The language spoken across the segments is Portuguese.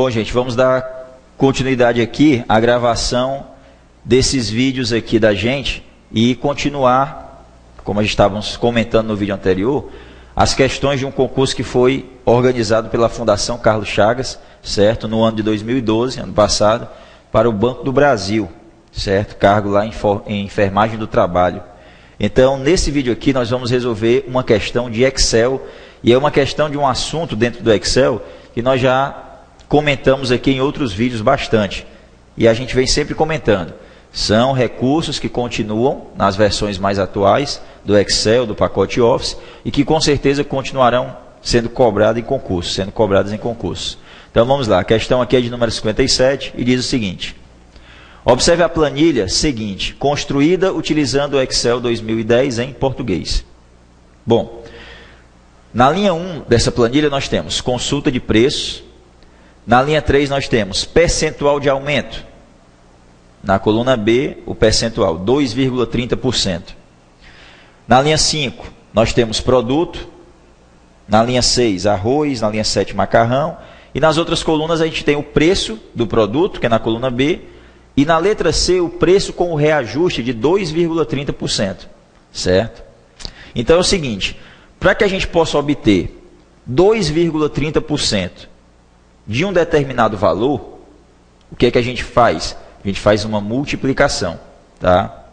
Bom, gente, vamos dar continuidade aqui à gravação desses vídeos aqui da gente e continuar, como a gente estávamos comentando no vídeo anterior, as questões de um concurso que foi organizado pela Fundação Carlos Chagas, certo? No ano de 2012, ano passado, para o Banco do Brasil, certo? Cargo lá em enfermagem do trabalho. Então, nesse vídeo aqui, nós vamos resolver uma questão de Excel, e é uma questão de um assunto dentro do Excel que nós já comentamos aqui em outros vídeos bastante, e a gente vem sempre comentando. São recursos que continuam nas versões mais atuais do Excel, do pacote Office, e que com certeza continuarão sendo cobrados em concursos, Então vamos lá, a questão aqui é de número 57 e diz o seguinte: observe a planilha seguinte, construída utilizando o Excel 2010 em português. Bom, na linha 1 dessa planilha nós temos consulta de preços. Na linha 3 nós temos percentual de aumento. Na coluna B, o percentual, 2,30%. Na linha 5, nós temos produto. Na linha 6, arroz. Na linha 7, macarrão. E nas outras colunas a gente tem o preço do produto, que é na coluna B. E na letra C, o preço com o reajuste de 2,30%. Certo? Então é o seguinte, para que a gente possa obter 2,30% de um determinado valor, o que é que a gente faz? A gente faz uma multiplicação, tá?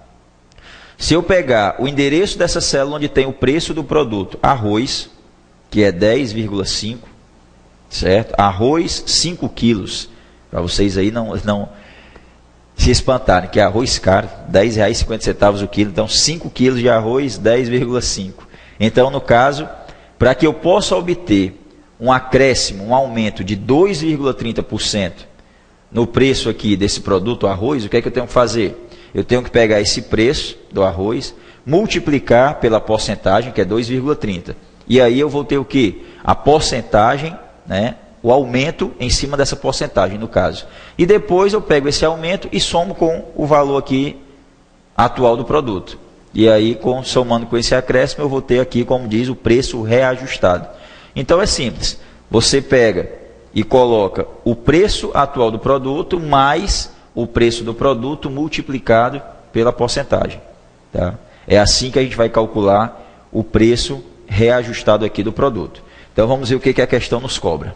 Se eu pegar o endereço dessa célula onde tem o preço do produto, arroz, que é 10,5, certo? Arroz, 5 quilos, para vocês aí não se espantarem, que é arroz caro, R$ 10,50 o quilo, então 5 quilos de arroz, 10,5. Então, no caso, para que eu possa obter um acréscimo, um aumento de 2,30% no preço aqui desse produto arroz, o que é que eu tenho que fazer? Eu tenho que pegar esse preço do arroz, multiplicar pela porcentagem, que é 2,30%. E aí eu vou ter o quê? A porcentagem, né? O aumento em cima dessa porcentagem, no caso. E depois eu pego esse aumento e somo com o valor aqui atual do produto. E aí, somando com esse acréscimo, eu vou ter aqui, como diz, o preço reajustado. Então é simples, você pega e coloca o preço atual do produto mais o preço do produto multiplicado pela porcentagem. Tá? É assim que a gente vai calcular o preço reajustado aqui do produto. Então vamos ver o que a questão nos cobra.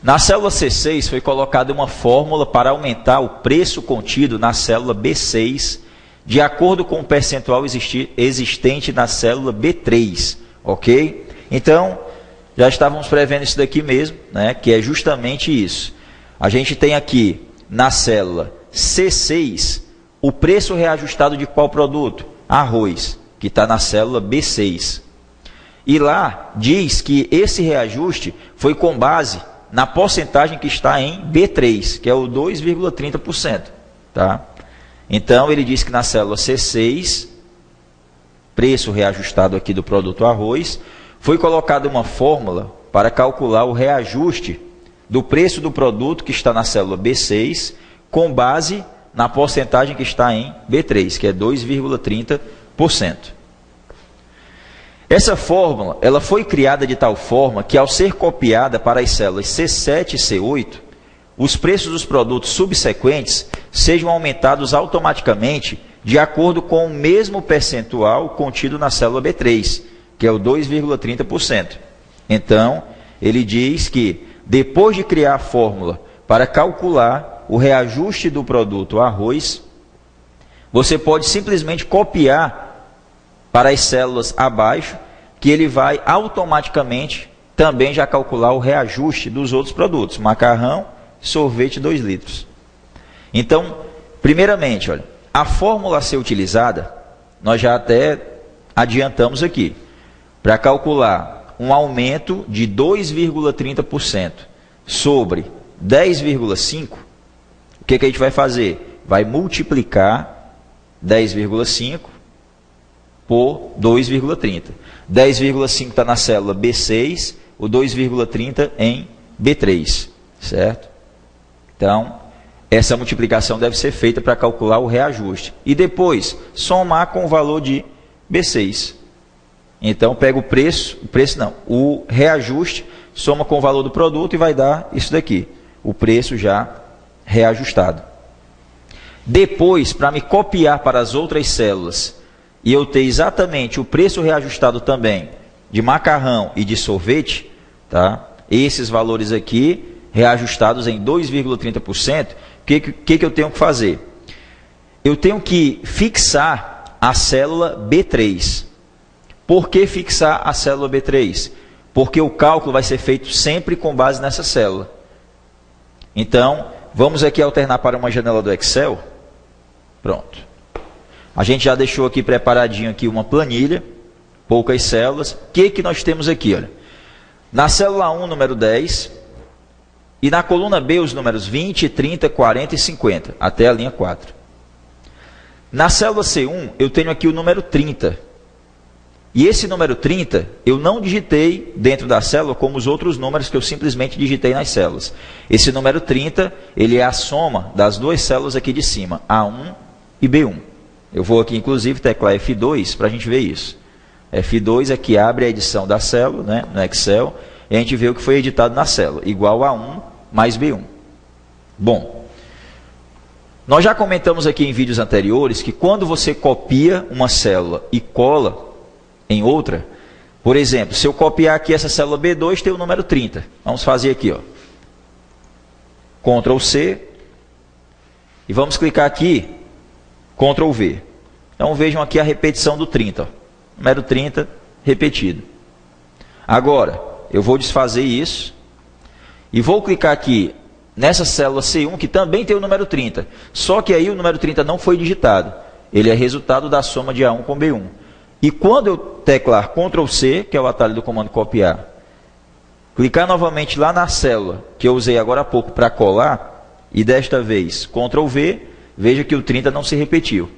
Na célula C6 foi colocada uma fórmula para aumentar o preço contido na célula B6 de acordo com o percentual existente na célula B3. Ok? Então, já estávamos prevendo isso daqui mesmo, né, que é justamente isso. A gente tem aqui, na célula C6, o preço reajustado de qual produto? Arroz, que está na célula B6. E lá diz que esse reajuste foi com base na porcentagem que está em B3, que é o 2,30%. Tá? Então, ele diz que na célula C6, preço reajustado aqui do produto arroz, foi colocada uma fórmula para calcular o reajuste do preço do produto que está na célula B6, com base na porcentagem que está em B3, que é 2,30%. Essa fórmula ela foi criada de tal forma que, ao ser copiada para as células C7 e C8, os preços dos produtos subsequentes sejam aumentados automaticamente de acordo com o mesmo percentual contido na célula B3, que é o 2,30%. Então, ele diz que, depois de criar a fórmula para calcular o reajuste do produto arroz, você pode simplesmente copiar para as células abaixo, que ele vai automaticamente também já calcular o reajuste dos outros produtos, macarrão, sorvete 2 litros. Então, primeiramente, olha, a fórmula a ser utilizada, nós já até adiantamos aqui, para calcular um aumento de 2,30% sobre 10,5%, o que a gente vai fazer? Vai multiplicar 10,5% por 2,30%. 10,5% está na célula B6, o 2,30% em B3, certo? Então, essa multiplicação deve ser feita para calcular o reajuste. E depois, somar com o valor de B6. Então, pega o reajuste soma com o valor do produto e vai dar isso daqui, o preço já reajustado. Depois, para me copiar para as outras células e eu ter exatamente o preço reajustado também de macarrão e de sorvete, tá? Esses valores aqui reajustados em 2,30%, o que eu tenho que fazer? Eu tenho que fixar a célula B3. Por que fixar a célula B3? Porque o cálculo vai ser feito sempre com base nessa célula. Então, vamos aqui alternar para uma janela do Excel. Pronto. A gente já deixou aqui preparadinho aqui uma planilha, poucas células. O que nós temos aqui? Olha? Na célula 1, número 10, e na coluna B, os números 20, 30, 40 e 50, até a linha 4. Na célula C1, eu tenho aqui o número 30. E esse número 30, eu não digitei dentro da célula como os outros números que eu simplesmente digitei nas células. Esse número 30, ele é a soma das duas células aqui de cima, A1 e B1. Eu vou aqui, inclusive, teclar F2 para a gente ver isso. F2 é que abre a edição da célula, né, no Excel, e a gente vê o que foi editado na célula, igual a 1 mais B1. Bom, nós já comentamos aqui em vídeos anteriores que quando você copia uma célula e cola em outra, por exemplo, se eu copiar aqui essa célula B2, tem o número 30. Vamos fazer aqui, ó. Ctrl C, e vamos clicar aqui, Ctrl V. Então vejam aqui a repetição do 30, ó. Número 30 repetido. Agora, eu vou desfazer isso e vou clicar aqui nessa célula C1, que também tem o número 30. Só que aí o número 30 não foi digitado. Ele é resultado da soma de A1 com B1. E quando eu teclar Ctrl C, que é o atalho do comando copiar, clicar novamente lá na célula que eu usei agora há pouco para colar, e desta vez Ctrl V, veja que o 30 não se repetiu.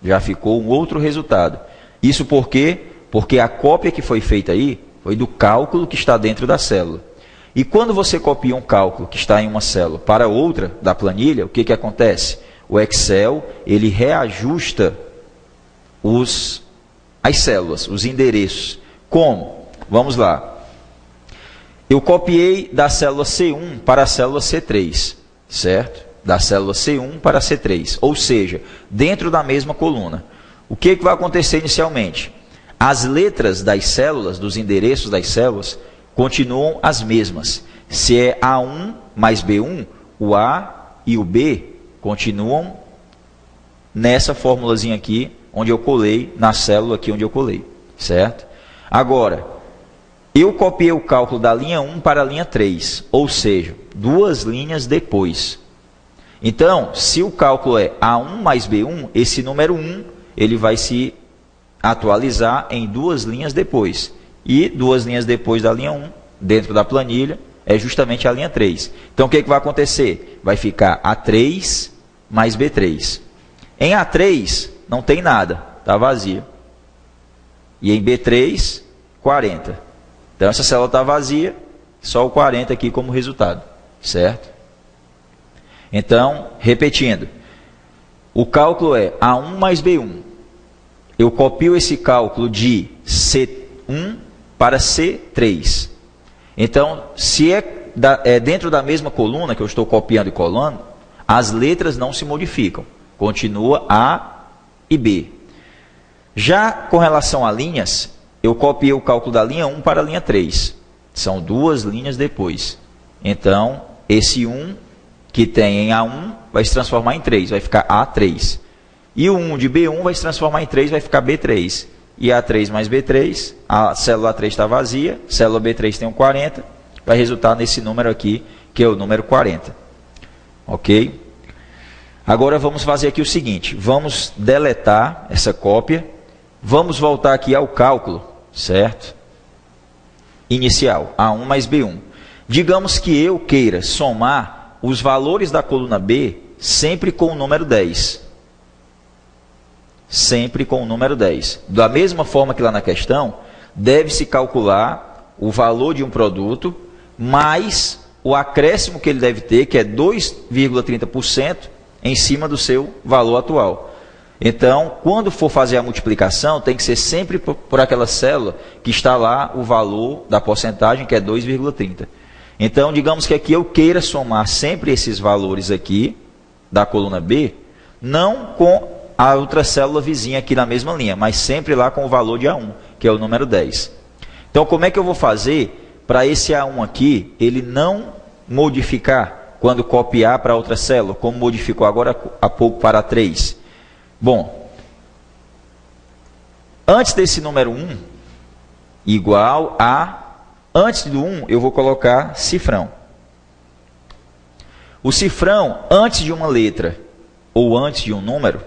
Já ficou um outro resultado. Isso por quê? Porque a cópia que foi feita aí foi do cálculo que está dentro da célula. E quando você copia um cálculo que está em uma célula para outra da planilha, o que acontece? O Excel, ele reajusta as células, os endereços. Como? Vamos lá. Eu copiei da célula C1 para a célula C3, certo? Da célula C1 para a C3, ou seja, dentro da mesma coluna. O que vai acontecer inicialmente? As letras das células, dos endereços das células, continuam as mesmas. Se é A1 mais B1, o A e o B continuam nessa formulazinha aqui, onde eu colei, na célula aqui onde eu colei, certo? Agora, eu copiei o cálculo da linha 1 para a linha 3, ou seja, 2 linhas depois. Então, se o cálculo é A1 mais B1, esse número 1, ele vai se atualizar em 2 linhas depois. E 2 linhas depois da linha 1, dentro da planilha, é justamente a linha 3. Então, o que vai acontecer? Vai ficar A3 mais B3. Em A3, não tem nada, está vazio. E em B3, 40. Então, essa célula está vazia, só o 40 aqui como resultado, certo? Então, repetindo, o cálculo é A1 mais B1. Eu copio esse cálculo de C1 para C3. Então, se é dentro da mesma coluna que eu estou copiando e colando, as letras não se modificam. Continua A e B. Já com relação a linhas, eu copiei o cálculo da linha 1 para a linha 3. São 2 linhas depois. Então, esse 1 que tem em A1 vai se transformar em 3, vai ficar A3. E o 1 de B1 vai se transformar em 3, vai ficar B3. E A3 mais B3, a célula A3 está vazia, célula B3 tem um 40, vai resultar nesse número aqui, que é o número 40. Ok? Agora vamos fazer aqui o seguinte, vamos deletar essa cópia, vamos voltar aqui ao cálculo, certo? Inicial, A1 mais B1. Digamos que eu queira somar os valores da coluna B sempre com o número 10. Sempre com o número 10. Da mesma forma que lá na questão, deve-se calcular o valor de um produto, mais o acréscimo que ele deve ter, que é 2,30% em cima do seu valor atual. Então, quando for fazer a multiplicação, tem que ser sempre por aquela célula que está lá o valor da porcentagem, que é 2,30. Então, digamos que aqui eu queira somar sempre esses valores aqui, da coluna B, não com a outra célula vizinha aqui na mesma linha, mas sempre lá com o valor de A1, que é o número 10. Então, como é que eu vou fazer para esse A1 aqui, ele não modificar quando copiar para outra célula, como modificou agora há pouco para 3? Bom, antes desse número 1, igual a... Antes do 1, eu vou colocar cifrão. O cifrão, antes de uma letra ou antes de um número,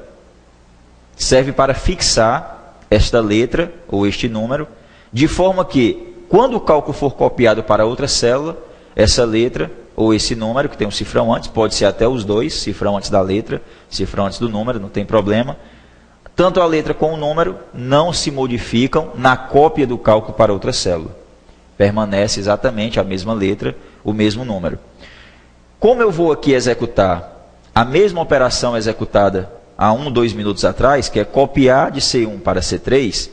serve para fixar esta letra ou este número, de forma que, quando o cálculo for copiado para outra célula, essa letra ou esse número, que tem um cifrão antes, pode ser até os dois, cifrão antes da letra, cifrão antes do número, não tem problema. Tanto a letra como o número não se modificam na cópia do cálculo para outra célula. Permanece exatamente a mesma letra, o mesmo número. Como eu vou aqui executar a mesma operação executada há 2 minutos atrás, que é copiar de C1 para C3,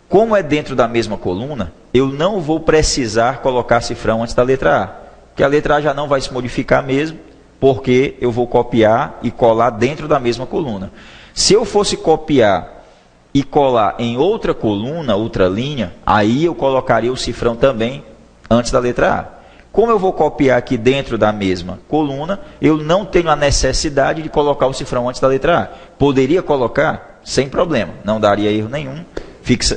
como é dentro da mesma coluna, eu não vou precisar colocar cifrão antes da letra A, porque a letra A já não vai se modificar mesmo, porque eu vou copiar e colar dentro da mesma coluna. Se eu fosse copiar e colar em outra coluna, outra linha, aí eu colocaria o cifrão também antes da letra A. Como eu vou copiar aqui dentro da mesma coluna, eu não tenho a necessidade de colocar o cifrão antes da letra A. Poderia colocar? Sem problema, não daria erro nenhum,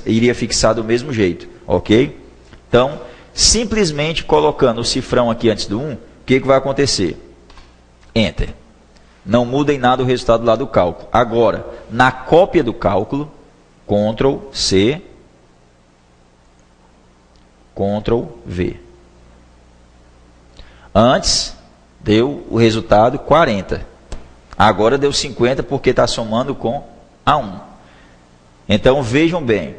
iria fixar do mesmo jeito, ok? Então, simplesmente colocando o cifrão aqui antes do 1, o que vai acontecer? Enter. Não muda em nada o resultado lá do cálculo. Agora, na cópia do cálculo, Ctrl C, Ctrl V. Antes deu o resultado 40. Agora deu 50 porque está somando com A1. Então vejam bem.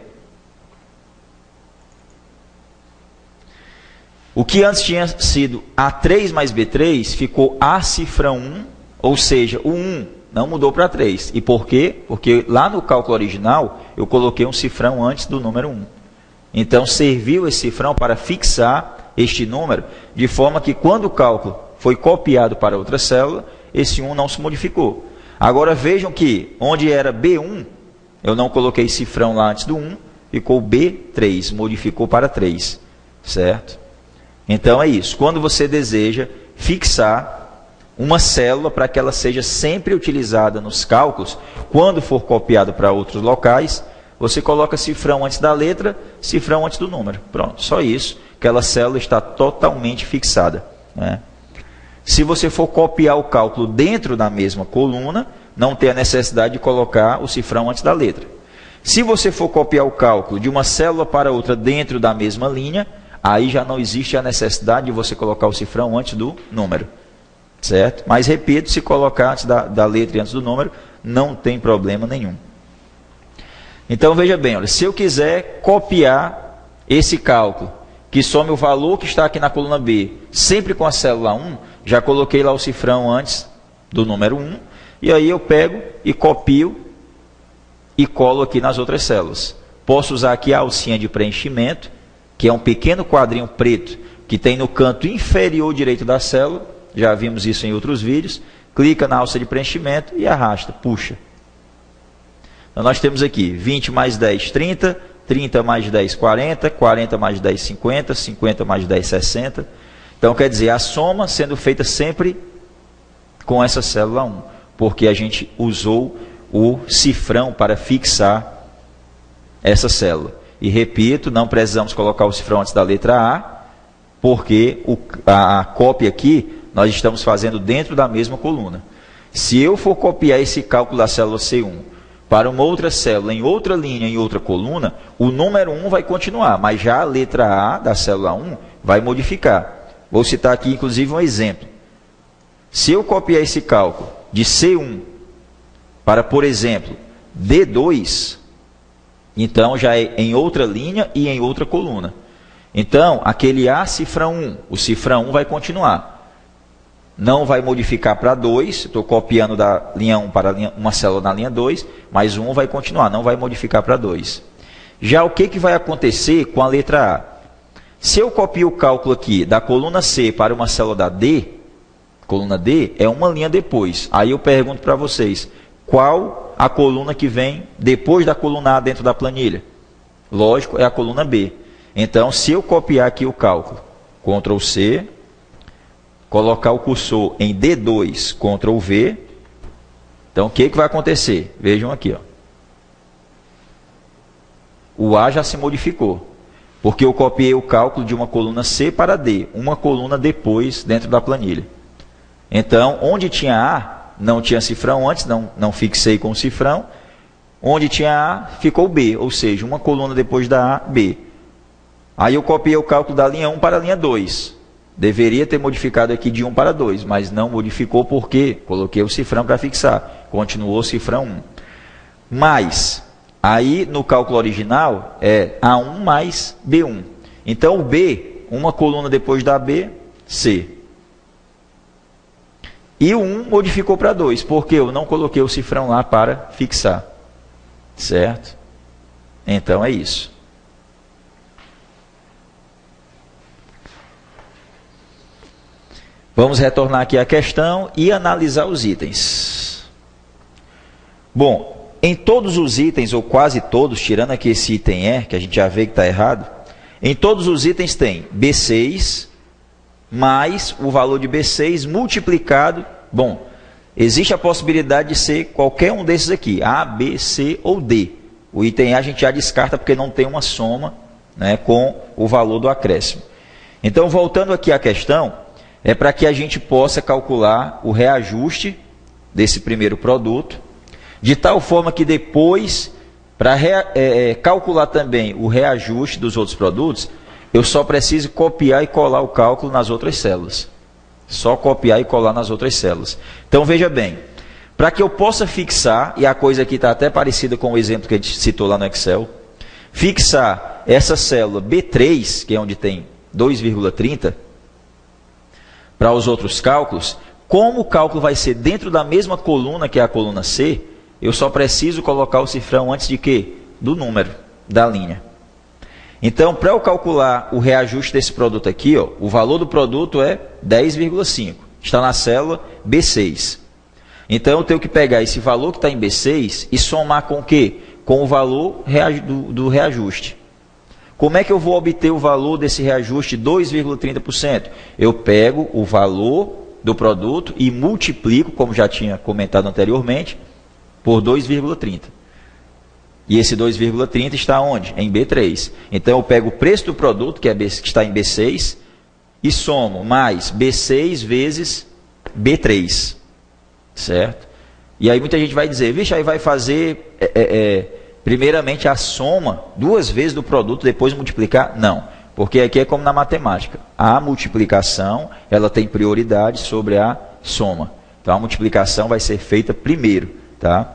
O que antes tinha sido A3 mais B3 ficou A cifrão 1, ou seja, o 1 não mudou para 3. E por quê? Porque lá no cálculo original eu coloquei um cifrão antes do número 1. Então serviu esse cifrão para fixar este número, de forma que quando o cálculo foi copiado para outra célula, esse 1 não se modificou. Agora vejam que onde era B1, eu não coloquei cifrão lá antes do 1, ficou B3, modificou para 3, certo? Então é isso, quando você deseja fixar uma célula para que ela seja sempre utilizada nos cálculos, quando for copiado para outros locais, você coloca cifrão antes da letra, cifrão antes do número. Pronto, só isso. Aquela célula está totalmente fixada, né? Se você for copiar o cálculo dentro da mesma coluna, não tem a necessidade de colocar o cifrão antes da letra. Se você for copiar o cálculo de uma célula para outra dentro da mesma linha, aí já não existe a necessidade de você colocar o cifrão antes do número, certo? Mas repito, se colocar antes da letra e antes do número, não tem problema nenhum. Então veja bem, olha, se eu quiser copiar esse cálculo, que some o valor que está aqui na coluna B, sempre com a célula 1, já coloquei lá o cifrão antes do número 1, e aí eu pego e copio e colo aqui nas outras células. Posso usar aqui a alcinha de preenchimento, que é um pequeno quadrinho preto, que tem no canto inferior direito da célula, já vimos isso em outros vídeos, clica na alça de preenchimento e arrasta, puxa. Então nós temos aqui 20 mais 10, 30, 30 mais 10, 40, 40 mais 10, 50, 50 mais 10, 60. Então quer dizer, a soma sendo feita sempre com essa célula 1, porque a gente usou o cifrão para fixar essa célula. E repito, não precisamos colocar o cifrão antes da letra A, porque a cópia aqui nós estamos fazendo dentro da mesma coluna. Se eu for copiar esse cálculo da célula C1 para uma outra célula, em outra linha, em outra coluna, o número 1 vai continuar, mas já a letra A da célula 1 vai modificar. Vou citar aqui, inclusive, um exemplo. Se eu copiar esse cálculo de C1 para, por exemplo, D2, então já é em outra linha e em outra coluna. Então, aquele A cifrão 1, o cifrão 1 vai continuar. não vai modificar para 2, estou copiando da linha 1 para uma célula na linha 2, mas 1 vai continuar, não vai modificar para 2. Já o que vai acontecer com a letra A? Se eu copio o cálculo aqui da coluna C para uma célula da D, coluna D é uma linha depois. Aí eu pergunto para vocês, qual a coluna que vem depois da coluna A dentro da planilha? Lógico, é a coluna B. Então, se eu copiar aqui o cálculo, Ctrl C, colocar o cursor em D2, Ctrl V, então o que vai acontecer? Vejam aqui, ó. O A já se modificou, porque eu copiei o cálculo de uma coluna C para D, uma coluna depois dentro da planilha. Então, onde tinha A, não tinha cifrão antes, não fixei com o cifrão. Onde tinha A, ficou B, ou seja, uma coluna depois da A, B. Aí eu copiei o cálculo da linha 1 para a linha 2. Deveria ter modificado aqui de 1 para 2, mas não modificou porque coloquei o cifrão para fixar. Continuou o cifrão 1. Mas, aí no cálculo original é A1 mais B1. Então o B, uma coluna depois da B, C. E o 1 modificou para 2, porque eu não coloquei o cifrão lá para fixar. Certo? Então é isso. Vamos retornar aqui à questão e analisar os itens. Bom, em todos os itens, ou quase todos, tirando aqui esse item E, que a gente já vê que está errado, em todos os itens tem B6 mais o valor de B6 multiplicado. Bom, existe a possibilidade de ser qualquer um desses aqui, A, B, C ou D. O item A a gente já descarta porque não tem uma soma, né, com o valor do acréscimo. Então, voltando aqui à questão, é para que a gente possa calcular o reajuste desse primeiro produto, de tal forma que depois, para calcular também o reajuste dos outros produtos, eu só preciso copiar e colar o cálculo nas outras células. Só copiar e colar nas outras células. Então, veja bem, para que eu possa fixar, e a coisa aqui está até parecida com o exemplo que a gente citou lá no Excel, fixar essa célula B3, que é onde tem 2,30, para os outros cálculos, como o cálculo vai ser dentro da mesma coluna que é a coluna C, eu só preciso colocar o cifrão antes de quê? Do número, da linha. Então, para eu calcular o reajuste desse produto aqui, ó, o valor do produto é 10,5. Está na célula B6. Então, eu tenho que pegar esse valor que está em B6 e somar com o quê? Com o valor do reajuste. Como é que eu vou obter o valor desse reajuste 2,30%? Eu pego o valor do produto e multiplico, como já tinha comentado anteriormente, por 2,30. E esse 2,30 está onde? Em B3. Então eu pego o preço do produto, que está em B6, e somo mais B6 vezes B3. Certo? E aí muita gente vai dizer, vixe, aí vai fazer primeiramente a soma duas vezes do produto, depois multiplicar? Não, porque aqui é como na matemática. A multiplicação, ela tem prioridade sobre a soma. Então a multiplicação vai ser feita primeiro. Tá?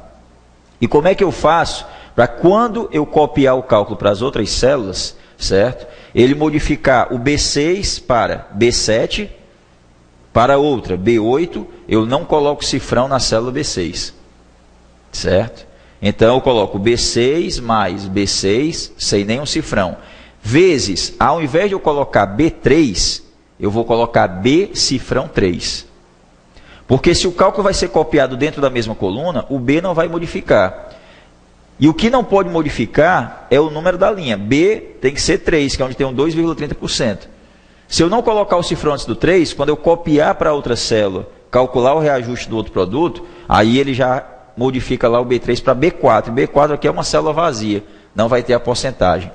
E como é que eu faço para quando eu copiar o cálculo para as outras células, certo? Ele modificar o B6 para B7, para outra B8, eu não coloco cifrão na célula B6, certo? Então eu coloco B6 mais B6, sem nenhum cifrão, vezes, ao invés de eu colocar B3, eu vou colocar B cifrão 3. Porque se o cálculo vai ser copiado dentro da mesma coluna, o B não vai modificar. E o que não pode modificar é o número da linha. B tem que ser 3, que é onde tem um 2,30%. Se eu não colocar o cifrão antes do 3, quando eu copiar para outra célula, calcular o reajuste do outro produto, aí ele já modifica lá o B3 para B4. B4 aqui é uma célula vazia, não vai ter a porcentagem.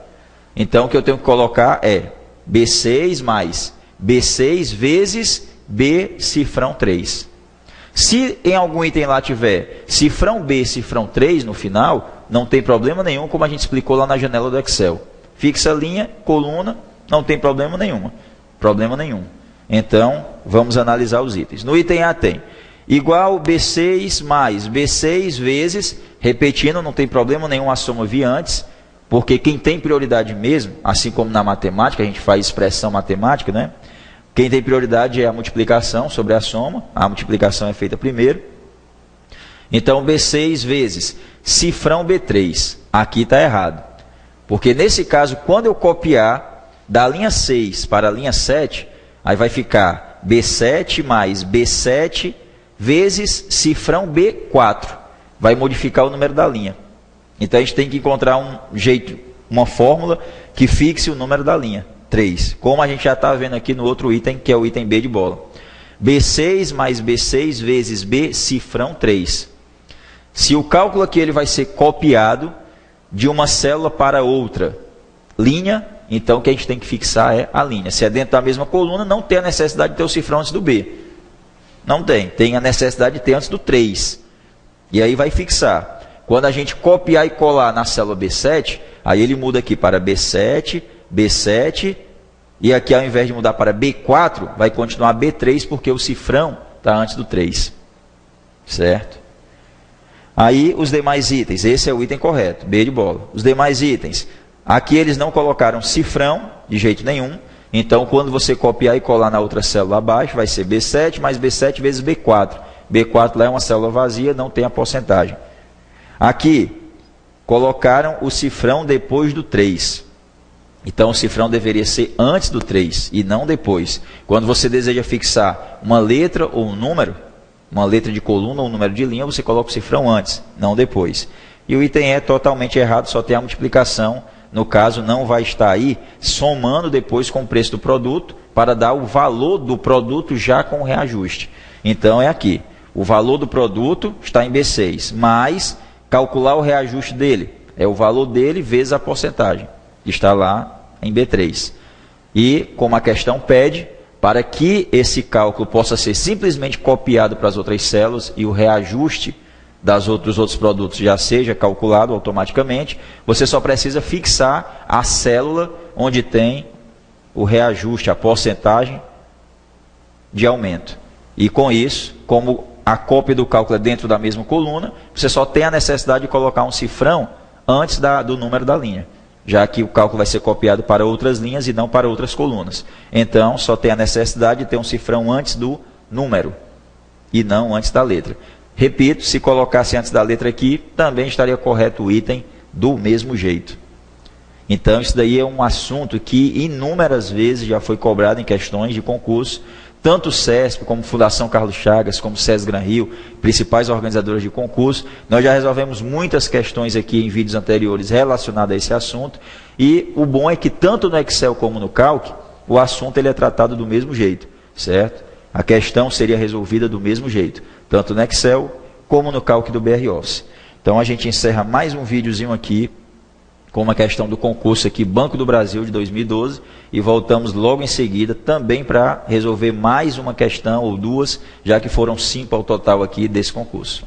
Então o que eu tenho que colocar é B6 mais B6 vezes B cifrão 3. Se em algum item lá tiver cifrão B, cifrão 3 no final, não tem problema nenhum, como a gente explicou lá na janela do Excel. Fixa linha, coluna, não tem problema nenhum. Então, vamos analisar os itens. No item A tem igual B6 mais B6 vezes, repetindo, não tem problema nenhum a soma vir antes, porque quem tem prioridade mesmo, assim como na matemática, a gente faz expressão matemática, né? Quem tem prioridade é a multiplicação sobre a soma. A multiplicação é feita primeiro. Então, B6 vezes cifrão B3. Aqui está errado. Porque nesse caso, quando eu copiar da linha 6 para a linha 7, aí vai ficar B7 mais B7 vezes cifrão B4. Vai modificar o número da linha. Então, a gente tem que encontrar um jeito, uma fórmula que fixe o número da linha, 3. Como a gente já está vendo aqui no outro item, que é o item B de bola. B6 mais B6 vezes B cifrão 3. Se o cálculo aqui ele vai ser copiado de uma célula para outra linha, então o que a gente tem que fixar é a linha. Se é dentro da mesma coluna, não tem a necessidade de ter o cifrão antes do B. Não tem. Tem a necessidade de ter antes do 3. E aí vai fixar. Quando a gente copiar e colar na célula B7, aí ele muda aqui para B7, B7, e aqui ao invés de mudar para B4, vai continuar B3, porque o cifrão está antes do 3. Certo? Aí os demais itens, esse é o item correto, B de bola. Os demais itens, aqui eles não colocaram cifrão de jeito nenhum, então quando você copiar e colar na outra célula abaixo, vai ser B7 mais B7 vezes B4. B4 lá é uma célula vazia, não tem a porcentagem. Aqui, colocaram o cifrão depois do 3. Então o cifrão deveria ser antes do 3 e não depois. Quando você deseja fixar uma letra ou um número, uma letra de coluna ou um número de linha, você coloca o cifrão antes, não depois. E o item é totalmente errado, só tem a multiplicação. No caso, não vai estar aí somando depois com o preço do produto para dar o valor do produto já com o reajuste. Então é aqui. O valor do produto está em B6, mas calcular o reajuste dele é o valor dele vezes a porcentagem. Está lá em B3. E, como a questão pede, para que esse cálculo possa ser simplesmente copiado para as outras células e o reajuste dos outros produtos já seja calculado automaticamente, você só precisa fixar a célula onde tem o reajuste, a porcentagem de aumento. E com isso, como a cópia do cálculo é dentro da mesma coluna, você só tem a necessidade de colocar um cifrão antes do número da linha, já que o cálculo vai ser copiado para outras linhas e não para outras colunas. Então, só tem a necessidade de ter um cifrão antes do número e não antes da letra. Repito, se colocasse antes da letra aqui, também estaria correto o item do mesmo jeito. Então, isso daí é um assunto que inúmeras vezes já foi cobrado em questões de concurso, tanto o CESP, como Fundação Carlos Chagas, como o SESI Gran Rio, principais organizadoras de concurso. Nós já resolvemos muitas questões aqui em vídeos anteriores relacionadas a esse assunto. E o bom é que tanto no Excel como no Calc, o assunto ele é tratado do mesmo jeito, certo? A questão seria resolvida do mesmo jeito, tanto no Excel como no Calc do BR Office. Então a gente encerra mais um videozinho aqui, com uma questão do concurso aqui, Banco do Brasil de 2012, e voltamos logo em seguida também para resolver mais uma questão ou duas, já que foram 5 ao total aqui desse concurso.